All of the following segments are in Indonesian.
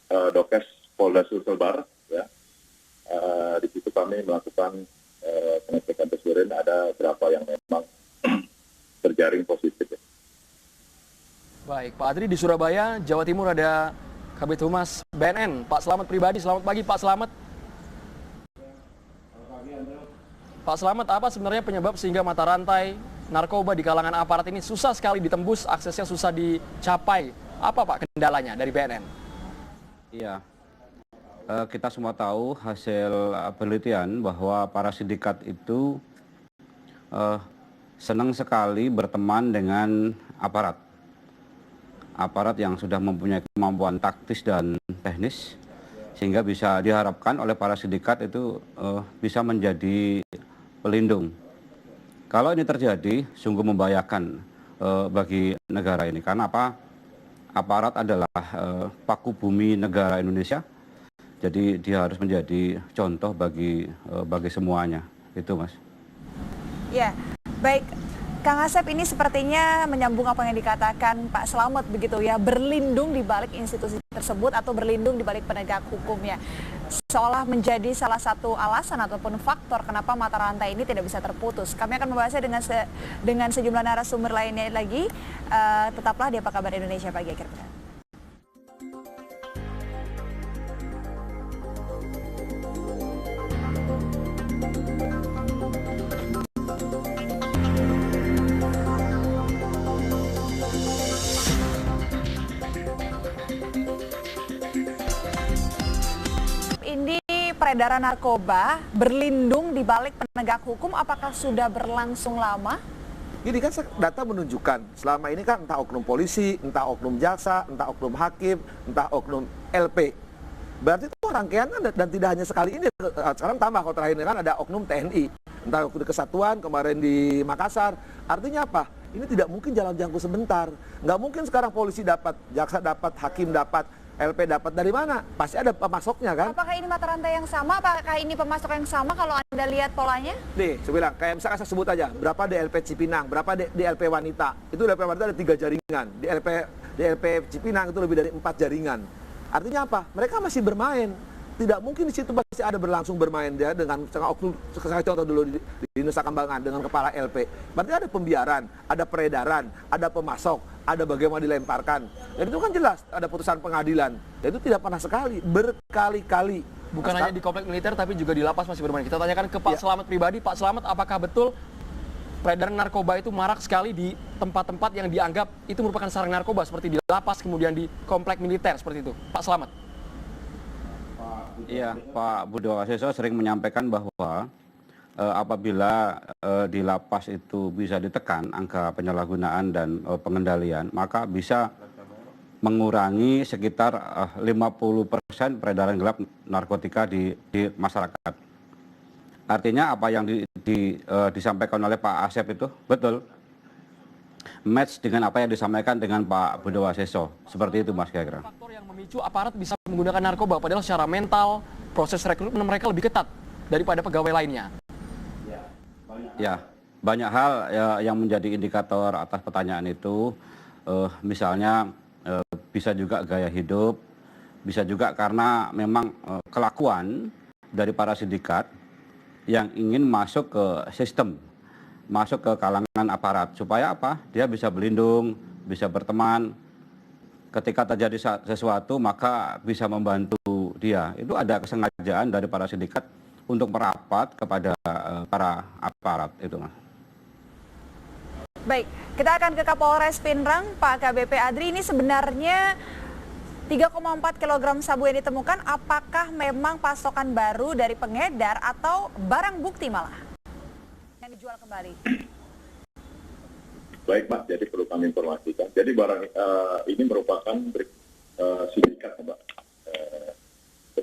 Dokes Polda Sulsel Barat, ya. Di situ kami melakukan pengecekan tes urin, ada berapa yang memang terjaring positif. Ya. Baik, Pak Adri, di Surabaya, Jawa Timur ada Kabid Humas BNN, Pak Slamet Pribadi. Selamat pagi, Pak Slamet. Pak Slamet, apa sebenarnya penyebab sehingga mata rantai narkoba di kalangan aparat ini susah sekali ditembus, aksesnya susah dicapai? Apa Pak kendalanya dari BNN? Iya, kita semua tahu hasil penelitian bahwa para sindikat itu senang sekali berteman dengan aparat. Aparat yang sudah mempunyai kemampuan taktis dan teknis, sehingga bisa diharapkan oleh para sindikat itu bisa menjadi pelindung. Kalau ini terjadi, sungguh membahayakan bagi negara ini. Karena apa? Aparat adalah paku bumi negara Indonesia. Jadi dia harus menjadi contoh bagi semuanya. Itu, Mas. Ya, baik. Kang Asep, ini sepertinya menyambung apa yang dikatakan Pak Slamet begitu ya, berlindung di balik institusi tersebut atau berlindung di balik penegak hukumnya. Seolah menjadi salah satu alasan ataupun faktor kenapa mata rantai ini tidak bisa terputus. Kami akan membahasnya dengan sejumlah narasumber lainnya lagi. Tetaplah di Apa Kabar Indonesia pagi akhir pekan. Ini peredaran narkoba berlindung di balik penegak hukum, apakah sudah berlangsung lama? Gini kan data menunjukkan selama ini kan entah oknum polisi, entah oknum jaksa, entah oknum hakim, entah oknum LP. Berarti itu rangkaian dan tidak hanya sekali ini. Sekarang tambah kalau terakhir ini kan ada oknum TNI, entah oknum kesatuan kemarin di Makassar. Artinya apa? Ini tidak mungkin jalan jangkau sebentar. Nggak mungkin sekarang polisi dapat, jaksa dapat, hakim dapat, LP dapat, dari mana? Pasti ada pemasoknya kan? Apakah ini mata rantai yang sama? Apakah ini pemasok yang sama kalau Anda lihat polanya? Nih, saya bilang, kayak misalkan saya sebut aja, berapa DLP Cipinang, berapa DLP Wanita. Itu DLP Wanita ada 3 jaringan, DLP Cipinang itu lebih dari 4 jaringan. Artinya apa? Mereka masih bermain. Tidak mungkin di situ pasti ada berlangsung bermain dia dengan oknum. Saya contoh dulu di Nusa Kambangan dengan kepala LP. Berarti ada pembiaran, ada peredaran, ada pemasok, ada bagaimana dilemparkan. Dan itu kan jelas ada putusan pengadilan. Dan itu tidak pernah sekali, berkali-kali. Bukan hanya di komplek militer tapi juga di lapas masih bermain. Kita tanyakan ke Pak Slamet Pribadi. Pak Slamet, apakah betul peredaran narkoba itu marak sekali di tempat-tempat yang dianggap itu merupakan sarang narkoba seperti di lapas, kemudian di komplek militer seperti itu? Pak Slamet. Iya, Pak Budi Waseso sering menyampaikan bahwa apabila di lapas itu bisa ditekan angka penyalahgunaan dan pengendalian, maka bisa mengurangi sekitar 50% peredaran gelap narkotika di masyarakat. Artinya apa yang disampaikan oleh Pak Asep itu betul, match dengan apa yang disampaikan dengan Pak Budi Waseso. Seperti itu, Mas, kira-kira. Faktor yang memicu aparat bisa menggunakan narkoba, padahal secara mental, proses rekrutmen mereka lebih ketat daripada pegawai lainnya. Ya, banyak hal yang menjadi indikator atas pertanyaan itu, misalnya bisa juga gaya hidup, bisa juga karena memang kelakuan dari para sindikat yang ingin masuk ke sistem, masuk ke kalangan aparat. Supaya apa? Dia bisa berlindung, bisa berteman. Ketika terjadi sesuatu maka bisa membantu dia. Itu ada kesengajaan dari para sindikat untuk merapat kepada para aparat itu, Mas. Baik, kita akan ke Kapolres Pinrang, Pak KBP Adri. Ini sebenarnya 3,4 kg sabu yang ditemukan, apakah memang pasokan baru dari pengedar atau barang bukti malah yang dijual kembali? Baik, Mbak, jadi perlu kami informasikan. Jadi barang ini merupakan sindikat, Mbak.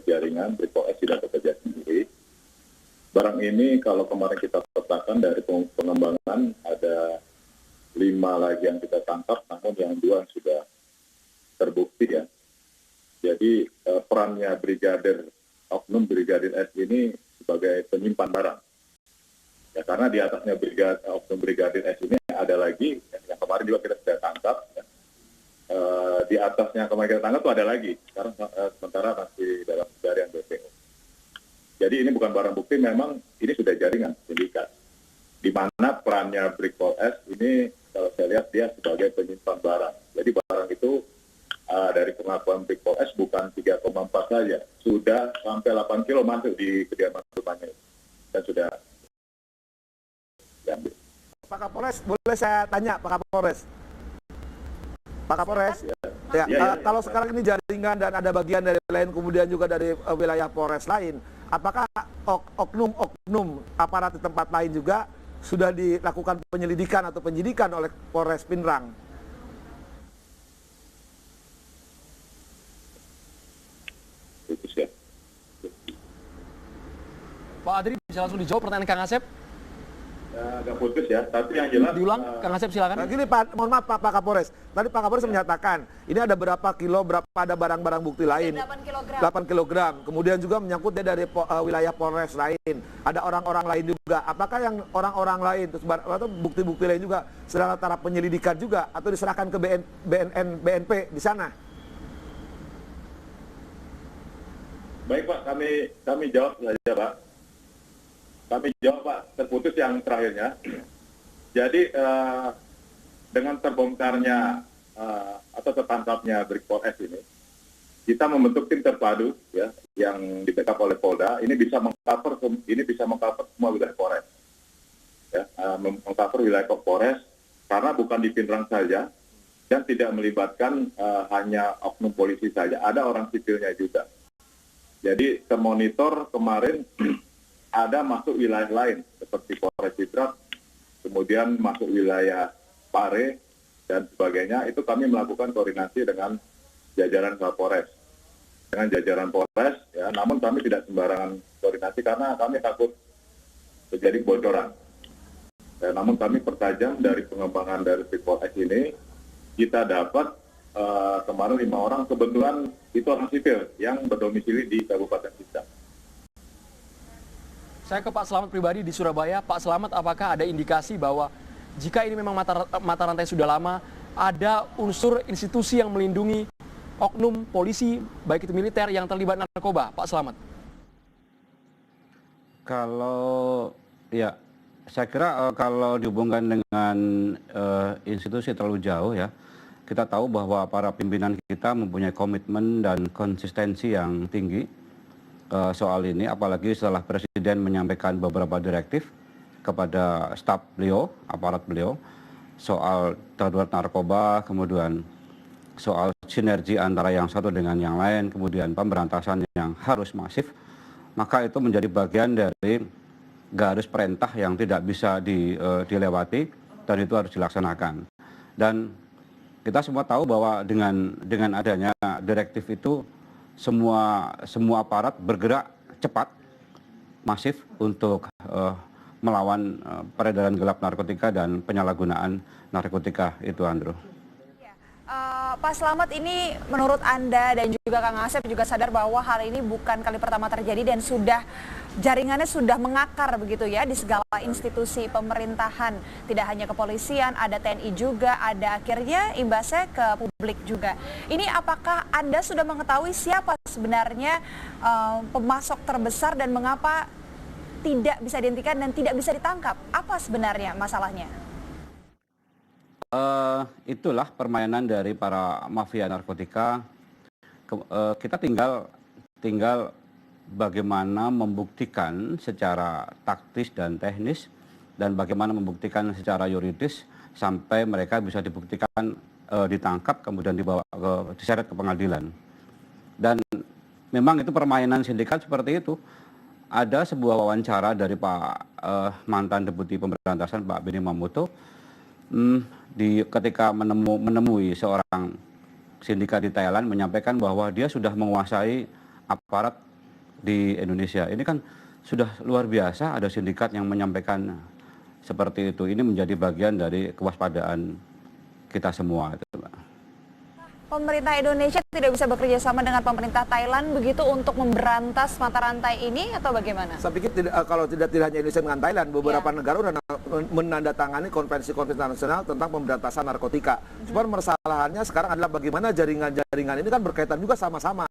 Jaringan Brikol S tidak bekerja sendiri. Barang ini kalau kemarin kita petakan dari pengembangan ada 5 lagi yang kita tangkap, namun yang 2 sudah terbukti ya. Jadi perannya oknum Brigadir S ini sebagai penyimpan barang. Ya, karena di atasnya oknum Brigadir S ini ada lagi yang kemarin juga kita sudah tangkap. Ya. di atasnya kemarin kita tangkap itu ada lagi. Sekarang sementara masih dalam pencarian BPO. Jadi ini bukan barang bukti, memang ini sudah jaringan sindikat. Di mana perannya Brigpol S ini kalau saya lihat dia sebagai penyimpan barang. Jadi barang itu dari pengakuan Brigpol S bukan 3,4 saja, sudah sampai 8 kilo masuk di kediaman rumahnya dan sudah diambil. Pak Kapolres, boleh saya tanya Pak Kapolres? Pak Kapolres, kalau sekarang ini jaringan dan ada bagian dari lain, kemudian juga dari wilayah Polres lain, apakah oknum-oknum aparat di tempat lain juga sudah dilakukan penyelidikan atau penyidikan oleh Polres Pindrang? Putus ya. Pak Adri bisa langsung dijawab pertanyaan Kang Asep? Agak putus ya, tapi yang jelas Diulang, Kang Asep silakan. Nah, gini Pak, mohon maaf Pak Kapolres. Tadi Pak Kapolres menyatakan ini ada berapa kilo, berapa ada barang-barang bukti lain. 8 kilogram. 8 kilogram. Kemudian juga menyangkut dia dari wilayah Polres lain. Ada orang-orang lain juga. Apakah yang orang-orang lain atau bukti-bukti lain juga sedang taraf penyelidikan juga atau diserahkan ke BNP di sana? baik Pak, kami jawab saja Pak. Kami jawab Pak, terputus yang terakhirnya. Jadi dengan terbongkarnya atau tertangkapnya Brigpol S ini, kita membentuk tim terpadu ya yang di-backup oleh Polda. Ini bisa mengcover semua wilayah Polres. Ya, mengcover wilayah Polres karena bukan di Pindrang saja dan tidak melibatkan hanya oknum polisi saja, ada orang sipilnya juga. Jadi termonitor kemarin ada masuk wilayah lain seperti Polres Sidrap, kemudian masuk wilayah Pare dan sebagainya. Itu kami melakukan koordinasi dengan jajaran Kapolres, dengan jajaran Polres. Ya, namun kami tidak sembarangan koordinasi karena kami takut terjadi kebocoran. Ya, namun kami pertajam dari pengembangan dari Brigpol S ini. Kita dapat kemarin 5 orang, kebetulan itu orang sipil yang berdomisili di Kabupaten Sidrap. Saya ke Pak Slamet pribadi di Surabaya. Pak Slamet, apakah ada indikasi bahwa jika ini memang mata rantai sudah lama, ada unsur institusi yang melindungi oknum polisi, baik itu militer, yang terlibat narkoba? Pak Slamet. Kalau ya, saya kira kalau dihubungkan dengan institusi terlalu jauh ya, kita tahu bahwa para pimpinan kita mempunyai komitmen dan konsistensi yang tinggi soal ini, apalagi setelah Presiden menyampaikan beberapa direktif kepada staf beliau, aparat beliau, soal darurat narkoba, kemudian soal sinergi antara yang satu dengan yang lain, kemudian pemberantasan yang harus masif, maka itu menjadi bagian dari garis perintah yang tidak bisa dilewati dan itu harus dilaksanakan. Dan kita semua tahu bahwa dengan adanya direktif itu semua aparat bergerak cepat, masif untuk melawan peredaran gelap narkotika dan penyalahgunaan narkotika itu, Andrew. Pak Slamet, ini menurut Anda dan juga Kang Asep juga sadar bahwa hal ini bukan kali pertama terjadi dan jaringannya sudah mengakar begitu ya di segala institusi pemerintahan, tidak hanya kepolisian, ada TNI juga, ada akhirnya imbasnya ke publik juga. Ini apakah Anda sudah mengetahui siapa sebenarnya pemasok terbesar dan mengapa tidak bisa dihentikan dan tidak bisa ditangkap? Apa sebenarnya masalahnya? Itulah permainan dari para mafia narkotika. Kita tinggal bagaimana membuktikan secara taktis dan teknis dan bagaimana membuktikan secara yuridis sampai mereka bisa dibuktikan ditangkap kemudian diseret ke pengadilan. Dan memang itu permainan sindikat seperti itu. Ada sebuah wawancara dari Pak mantan Deputi Pemberantasan Pak Benny Mamoto ketika menemui seorang sindikat di Thailand menyampaikan bahwa dia sudah menguasai aparat di Indonesia. Ini kan sudah luar biasa ada sindikat yang menyampaikan seperti itu. Ini menjadi bagian dari kewaspadaan kita semua. pemerintah Indonesia tidak bisa bekerja sama dengan pemerintah Thailand begitu untuk memberantas mata rantai ini atau bagaimana? Saya pikir kalau tidak hanya Indonesia dengan Thailand, beberapa negara sudah menandatangani konvensi-konvensi internasional tentang pemberantasan narkotika. Cuma masalahnya sekarang adalah bagaimana jaringan-jaringan ini kan berkaitan juga sama-sama.